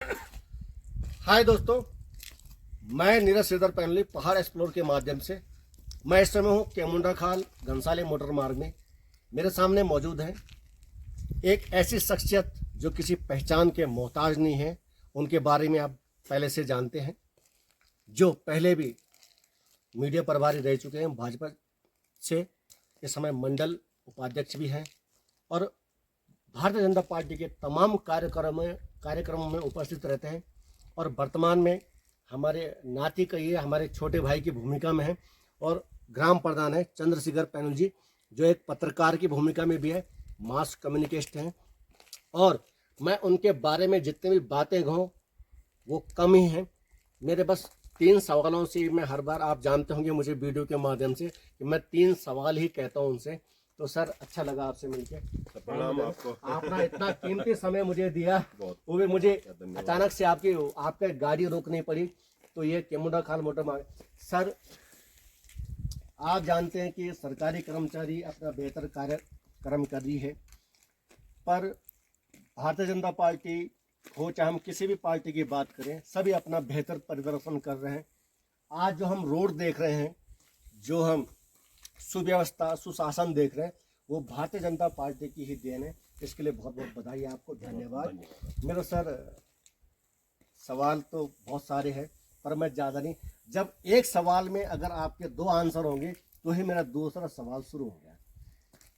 हाय दोस्तों, मैं नीरज श्रीधर पैनली पहाड़ एक्सप्लोर के माध्यम से मैं इस समय हूँ केमुंडा खाल घनसाली मोटर मार्ग में। मेरे सामने मौजूद है एक ऐसी शख्सियत जो किसी पहचान के मोहताज नहीं है। उनके बारे में आप पहले से जानते हैं, जो पहले भी मीडिया प्रभारी रह चुके हैं भाजपा से, इस समय मंडल उपाध्यक्ष भी हैं और भारतीय जनता पार्टी के तमाम कार्यक्रमों में उपस्थित रहते हैं और वर्तमान में हमारे नाती कहिए हमारे छोटे भाई की भूमिका में है और ग्राम प्रधान है चंद्रशेखर पैनल जी, जो एक पत्रकार की भूमिका में भी है, मास कम्युनिकेस्ट हैं। और मैं उनके बारे में जितने भी बातें कहूँ वो कम ही हैं। मेरे बस 3 सवालों से मैं हर बार, आप जानते होंगे मुझे वीडियो के माध्यम से, कि मैं 3 सवाल ही कहता हूँ उनसे। तो सर, अच्छा लगा आपसे मिलकर। प्रणाम आपको। आपने इतना कीमती समय मुझे दिया, वो भी मुझे अचानक से आपके गाड़ी रोकनी पड़ी। तो ये केमुंडा खाल मोटर मार्ग। सर, आप जानते हैं कि सरकारी कर्मचारी अपना बेहतर कार्यक्रम कर रही है, पर भारतीय जनता पार्टी हो चाहे हम किसी भी पार्टी की बात करें, सभी अपना बेहतर प्रदर्शन कर रहे हैं। आज जो हम रोड देख रहे हैं, जो हम सुव्यवस्था सुशासन देख रहे हैं, वो भारतीय जनता पार्टी की ही देन है। इसके लिए बहुत बहुत बधाई आपको, धन्यवाद। मेरा सर सवाल तो बहुत सारे हैं, पर मैं ज़्यादा नहीं, जब एक सवाल में अगर आपके 2 आंसर होंगे तो ही मेरा दूसरा सवाल शुरू हो गया।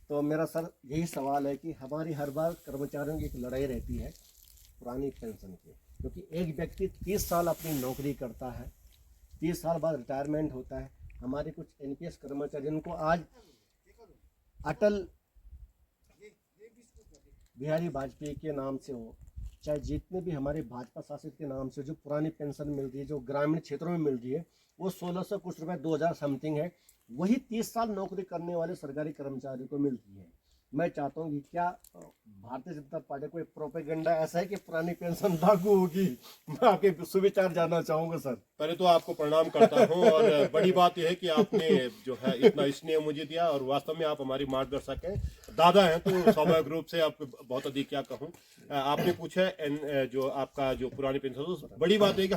तो मेरा सर यही सवाल है कि हमारी हर बार कर्मचारियों की एक लड़ाई रहती है पुरानी पेंशन की, क्योंकि एक व्यक्ति 30 साल अपनी नौकरी करता है, 30 साल बाद रिटायरमेंट होता है। हमारे कुछ एनपीएस कर्मचारी जिनको आज अटल बिहारी वाजपेयी के नाम से हो, चाहे जितने भी हमारे भाजपा शासित के नाम से जो पुरानी पेंशन मिल रही है, जो ग्रामीण क्षेत्रों में मिल रही है, वो 1600 कुछ रुपए 2000 समथिंग है, वही 30 साल नौकरी करने वाले सरकारी कर्मचारी को मिलती है। मैं चाहता हूँ कि क्या भारतीय जनता पार्टी कोई प्रोपेगेंडा ऐसा है कि पुरानी पेंशन लागू होगी? मैं आपके सुविचार जानना चाहूँगा सर। पहले तो आपको प्रणाम करता हूं और बड़ी बात यह है कि आपने जो है इतना स्नेह मुझे दिया और वास्तव में आप हमारी मार्गदर्शक हैं, दादा हैं, तो स्वाभाविक रूप से आप बहुत अधिक क्या कहूं। आपने पूछा जो आपका जो पुरानी पेंशन, तो बड़ी बात है कि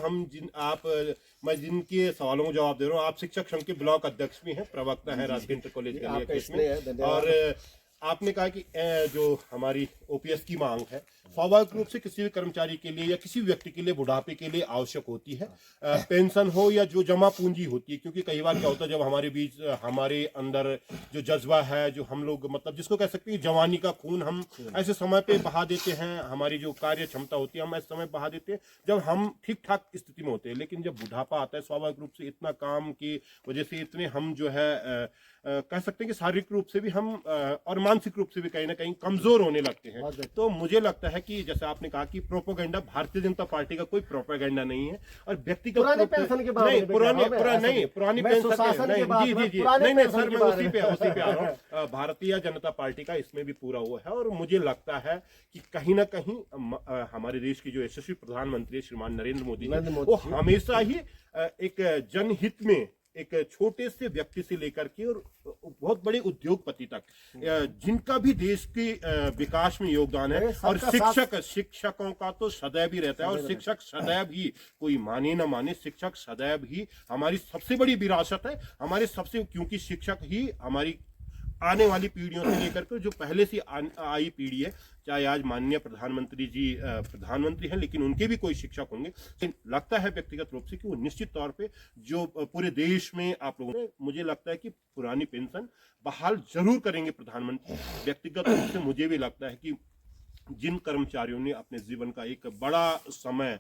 मैं जिनके सवालों को जवाब दे रहा हूँ, आप शिक्षक संघ के ब्लॉक अध्यक्ष भी हैं, प्रवक्ता है राजकीय इंटर कॉलेज के लिए। और आपने कहा कि जो हमारी ओपीएस की मांग है, स्वाभाविक रूप से किसी भी कर्मचारी के लिए या किसी व्यक्ति के लिए बुढ़ापे के लिए आवश्यक होती है, पेंशन हो या जो जमा पूंजी होती है। क्योंकि कई बार क्या होता है, जब हमारे बीच हमारे अंदर जो जज्बा है, जो हम लोग मतलब जिसको कह सकते हैं जवानी का खून, हम ऐसे समय पे बहा देते हैं, हमारी जो कार्य क्षमता होती है हम ऐसे समय बहा देते हैं जब हम ठीक ठाक स्थिति में होते हैं। लेकिन जब बुढ़ापा आता है, स्वाभाविक रूप से इतना काम की वजह से इतने हम जो है कह सकते हैं कि शारीरिक रूप से भी हम और मानसिक रूप से भी कहीं ना कहीं कमजोर होने लगते हैं। तो मुझे लगता है कि जैसे आपने कहा कि प्रोपेगेंडा, भारतीय जनता पार्टी का कोई प्रोपेगेंडा नहीं है और व्यक्तिगत पुरानी पेंशन के बारे में पुरानी पेंशन नहीं सर, मैं उसी पे आ रहा हूँ। भारतीय जनता पार्टी का इसमें भी पूरा वो है और मुझे लगता है कि कहीं ना कहीं हमारे देश की जो यशस्वी प्रधानमंत्री श्रीमान नरेंद्र मोदी जी, वो हमेशा ही एक जनहित में एक छोटे से व्यक्ति से लेकर के और बहुत बड़े उद्योगपति तक, जिनका भी देश के विकास में योगदान है। और शिक्षकों का तो सदैव ही रहता है, और शिक्षक सदैव ही, कोई माने ना माने, शिक्षक सदैव ही हमारी सबसे बड़ी विरासत है, हमारे सबसे, क्योंकि शिक्षक ही हमारी आने वाली पीढ़ियों से लेकर के जो पहले से आई पीढ़ी है, चाहे आज माननीय प्रधानमंत्री जी प्रधानमंत्री हैं, लेकिन उनके भी कोई शिक्षक होंगे। लेकिन लगता है व्यक्तिगत रूप से कि वो निश्चित तौर पे जो पूरे देश में आप लोगों ने, मुझे लगता है कि पुरानी पेंशन बहाल जरूर करेंगे प्रधानमंत्री। व्यक्तिगत रूप से मुझे भी लगता है कि जिन कर्मचारियों ने अपने जीवन का एक बड़ा समय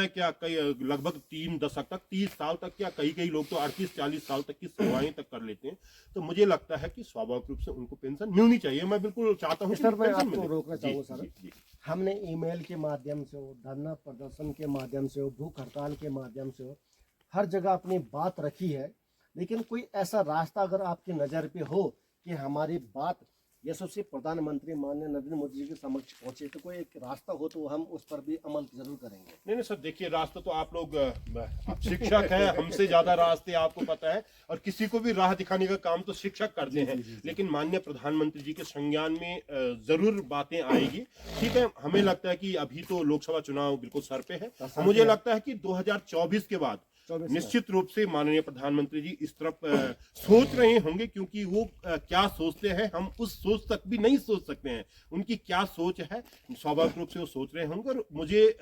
क्या, कई लगभग 3 दशक तक, 30 साल तक, क्या कई लोग तो 38-40 साल तक की सेवाएं तक कर लेते हैं, तो मुझे लगता है कि स्वाभाविक रूप से उनको पेंशन मिलनी चाहिए। मैं बिल्कुल चाहता हूं सर, मैं आपको रोकना चाहूँगा सर। हमने ईमेल के माध्यम से हो, धरना प्रदर्शन के माध्यम से हो, भूख हड़ताल के माध्यम से हो, हर जगह अपनी बात रखी है, लेकिन कोई ऐसा रास्ता अगर आपकी नज़र पे हो कि हमारी बात यशस्वी प्रधानमंत्री माननीय नरेंद्र मोदी जी के समक्ष पहुंचे, तो कोई एक रास्ता हो तो हम उस पर भी अमल जरूर करेंगे। नहीं सर, देखिए रास्ता तो आप लोग आप शिक्षक हैं, हमसे ज्यादा रास्ते आपको पता है, और किसी को भी राह दिखाने का काम तो शिक्षक करते हैं। लेकिन माननीय प्रधानमंत्री जी के संज्ञान में जरूर बातें आएगी। ठीक है, हमें लगता है कि अभी तो लोकसभा चुनाव बिल्कुल सर पे है, मुझे लगता है कि 2024 के बाद निश्चित रूप से माननीय प्रधानमंत्री जी इस तरफ सोच रहे होंगे, क्योंकि वो क्या सोचते हैं हम उस सोच तक भी नहीं सोच सकते हैं। उनकी क्या सोच है स्वाभाविक रूप से वो सोच रहे होंगे, और मुझे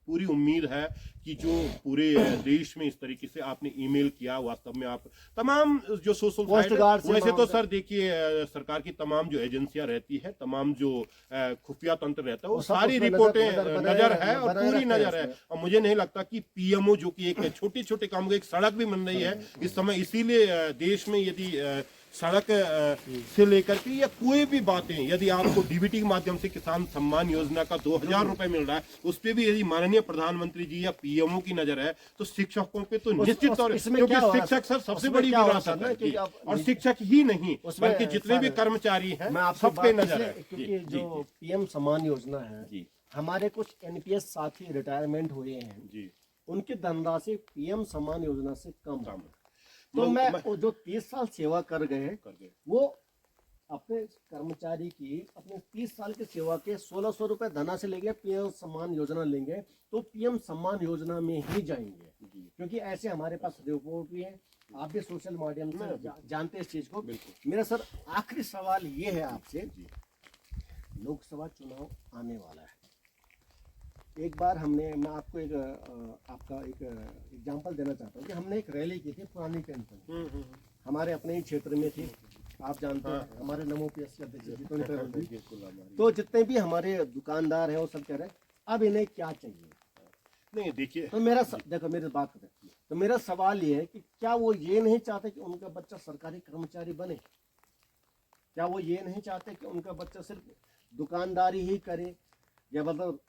पूरी उम्मीद है कि जो पूरे देश में इस तरीके से आपने ईमेल किया, वास्तव में आप तमाम जो सोशल साइट, वैसे तो सर देखिए सरकार की तमाम जो एजेंसियां रहती है, तमाम जो खुफिया तंत्र रहता है, वो सारी रिपोर्टें नजर है और पूरी नजर है। और मुझे नहीं लगता कि पीएमओ जो कि एक छोटे छोटे काम, एक सड़क भी बन रही है इस समय, इसीलिए देश में यदि सड़क से लेकर के या कोई भी बातें, यदि आपको डीबीटी के माध्यम से किसान सम्मान योजना का 2000 रुपए मिल रहा है, उस पे भी यदि माननीय प्रधानमंत्री जी या पीएमओ की नजर है, तो शिक्षकों पे तो निश्चित तौर पर, क्योंकि शिक्षक सर सबसे बड़ी विरासत है, और शिक्षक ही नहीं बल्कि जितने भी कर्मचारी हैं सब पे नजर है। क्योंकि जो पीएम सम्मान योजना है, हमारे कुछ एनपीएस साथी रिटायरमेंट हुए हैं जी, उनकी धनराशि पीएम सम्मान योजना से कम है। तो मैं जो 30 साल सेवा कर गए वो अपने कर्मचारी की अपने 30 साल की सेवा के 1600 रुपए धना से लेंगे, पीएम सम्मान योजना लेंगे, तो पीएम सम्मान योजना में ही जाएंगे। क्योंकि ऐसे हमारे पास रिपोर्ट भी है, आप भी सोशल माध्यम से जानते हैं इस चीज को। मेरा सर आखिरी सवाल ये है आपसे, लोकसभा चुनाव आने वाला है, एक बार मैं आपको एक आपका एक एग्जांपल देना चाहता हूँ कि हमने एक रैली की थी पुरानी पेंशन, हमारे अपने ही क्षेत्र में थी, आप जानते हैं हमारे नमो पीएससी अध्यक्ष, तो जितने भी हमारे दुकानदार हैं वो सब कह रहे हैं अब इन्हें क्या चाहिए। नहीं देखिए, तो देखो मेरी बात करें, तो मेरा सवाल ये है कि क्या वो ये नहीं चाहते कि उनका बच्चा सरकारी कर्मचारी बने? क्या वो ये नहीं चाहते कि उनका बच्चा सिर्फ दुकानदारी ही करे या मतलब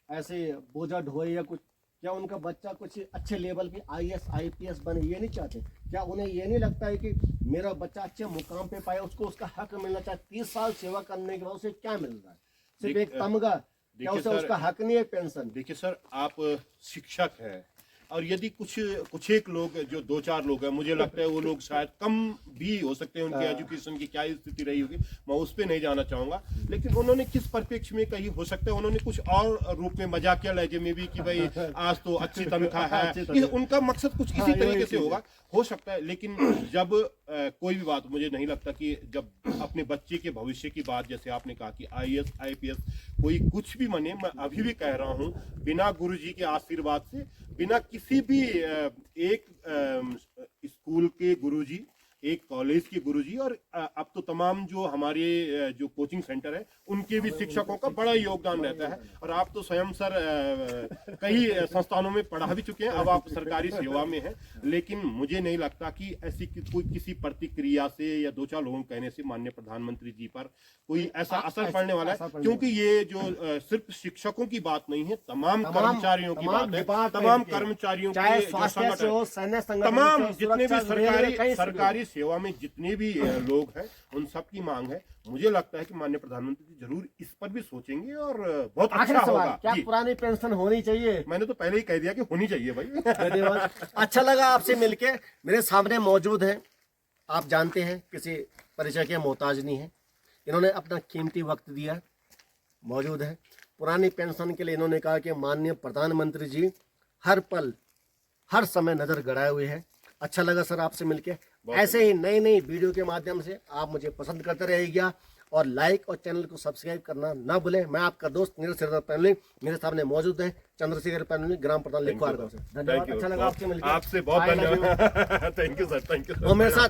ऐसे बोझा ढोए या कुछ? क्या उनका बच्चा कुछ अच्छे लेवल की आईएएस आईपीएस बने? ये नहीं चाहते? क्या उन्हें ये नहीं लगता है कि मेरा बच्चा अच्छे मुकाम पे पाए, उसको उसका हक मिलना चाहिए? 30 साल सेवा करने के बाद उसे क्या मिल रहा है? सिर्फ एक तमगा, क्या उसे उसका हक नहीं है पेंशन? देखिए सर, आप शिक्षक हैं, और यदि कुछ एक लोग जो 2-4 लोग हैं, मुझे लगता है वो लोग शायद कम भी हो सकते हैं, उनकी एजुकेशन की क्या स्थिति रही होगी, मैं उस पर नहीं जाना चाहूंगा, लेकिन उन्होंने किस परिप्रेक्ष्य में कही, हो सकता है उन्होंने कुछ और रूप में मजाकिया लहजे में भी कि भाई आज तो अच्छी तनख्वाह है, उनका मकसद कुछ इसी तरीके से होगा, हो सकता है। लेकिन जब कोई भी बात, मुझे नहीं लगता कि जब अपने बच्चे के भविष्य की बात, जैसे आपने कहा कि आईएएस आईपीएस कोई कुछ भी बने, मैं अभी भी कह रहा हूं बिना गुरुजी के आशीर्वाद से, बिना किसी भी एक स्कूल के गुरुजी, एक कॉलेज के गुरुजी, और अब तो तमाम जो हमारे जो कोचिंग सेंटर है उनके भी शिक्षकों का बड़ा योगदान रहता है। और आप तो स्वयं सर कई संस्थानों में पढ़ा भी चुके हैं, अब आप सरकारी सेवा में हैं, लेकिन मुझे नहीं लगता कि ऐसी कोई किसी प्रतिक्रिया से या 2-4 लोगों के कहने से माननीय प्रधानमंत्री जी पर कोई ऐसा असर पड़ने वाला है, क्योंकि ये जो सिर्फ शिक्षकों की बात नहीं है, तमाम कर्मचारियों की बात है, तमाम कर्मचारियों के तमाम जितने भी सरकारी सेवा में जितने भी लोग हैं, उन सब की मांग है। मुझे लगता है कि माननीय प्रधानमंत्री जी जरूर इस पर भी सोचेंगे और बहुत अच्छा होगा। क्या पुरानी पेंशन होनी चाहिए? मैंने तो पहले ही कह दिया कि होनी चाहिए भाई। धन्यवाद, अच्छा लगा आपसे मिलके। मेरे सामने मौजूद है, आप जानते हैं किसी परिचय के मोहताज नहीं है, इन्होंने अपना कीमती वक्त दिया, मौजूद है। पुरानी पेंशन के लिए इन्होंने कहा कि माननीय प्रधानमंत्री जी हर पल हर समय नजर गड़ाए हुए हैं। अच्छा लगा सर आपसे मिलके। ऐसे ही नई नई वीडियो के माध्यम से आप मुझे पसंद करते रहिएगा और लाइक और चैनल को सब्सक्राइब करना ना भूलें। मैं आपका दोस्त नीरज सिरदर पैनली, मेरे सामने मौजूद है चंद्रशेखर पैनली, ग्राम प्रधान लिखवाड़ गांव से। धन्यवाद, अच्छा लगा आपसे मिलकर। आपसे बहुत धन्यवाद। Thank you sir, thank you. मेरे साथ